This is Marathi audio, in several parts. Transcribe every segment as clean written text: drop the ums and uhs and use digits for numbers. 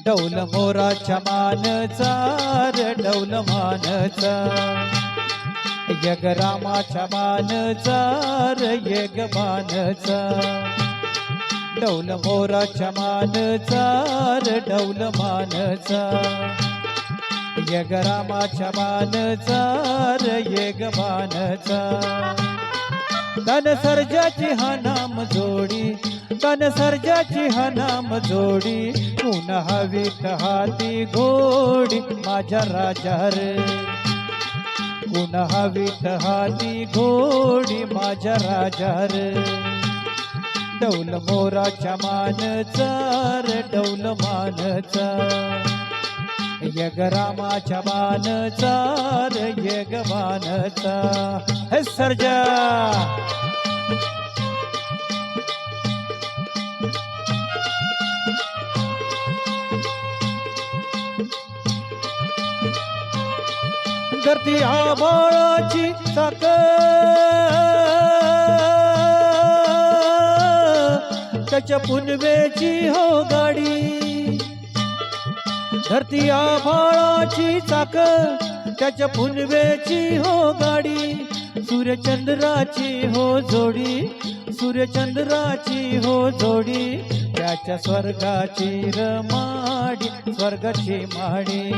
डौल मोराच्या मानचा रे डौल मानचा यग रामाच्या मानचा रे यग मानचा डौल मोराच्या मानचा रे डौल मानचा यग रामाच्या मानचा रे यग मानचा तन सर्जाची हा नाम जोडी तन सर्जाची हा नाम जोडी पुन्हा हवीत हाती घोडी माझ्या राजा रे पुन्हा हवीत हाती घोडी माझ्या राजा रे डौल मोराच्या मानचा रे डौल मानचा यग रामाच्या मानचा रे यग मानचा हे सर्जा धरती आभाळाची चाक त्याच्या पुनवेची हो गाडी धरती आभाळाची चाक त्याच्या पुनवेची हो गाडी सूर्यचंद्राची हो जोडी सूर्यचंद्राची हो जोडी त्याच्या स्वर्गाची रमाडी स्वर्गाची माडी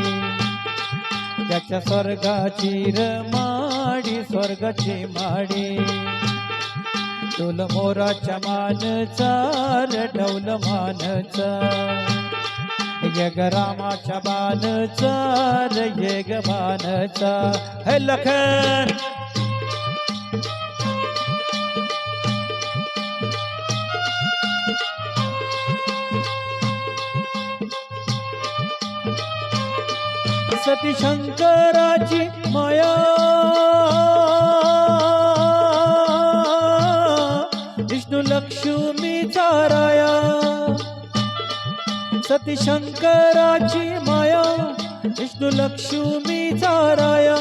त्याच्या स्वर्गाची रमाडी स्वर्गाची माडी डौल मोराच्या मानचा रे डौल मानचा यग रामाच्या मानचा रे यग मानचा हे लखन सती शंकराची माया विष्णू लक्ष्मीचा राया सती शंकराची माया विष्णू लक्ष्मीचा राया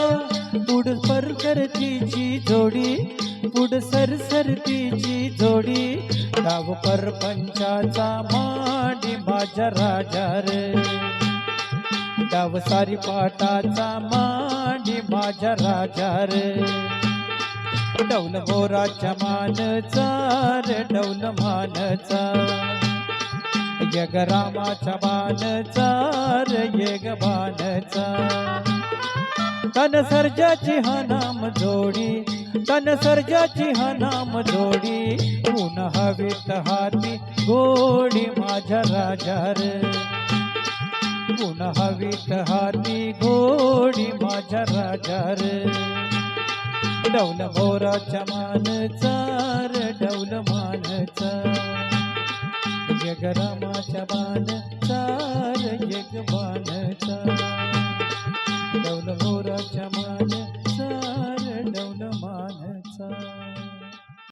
पुढ परकरतीची जोडी पुढ सरसरतीची जोडी डाव परपंचाचा माडी माझ्या राजा रे डाव सारी पाटाचा मांडी माझ्या राजा रे डौल मोराच्या मानचा रे डौल मानचा यग रामाच्या मानचा रे यग मानचा तन सर्जाची हा नाम जोडी तन सर्जाची हा नाम जोडी पुन्हा हवीत हाती घोडी माझ्या राजा रे पुन्हा हवीत हाती घोडी माझ्या राजा रे डौल मोराच्या मानचा रे डौल मानचा यग रामाच्या मानचा रे यग मानचा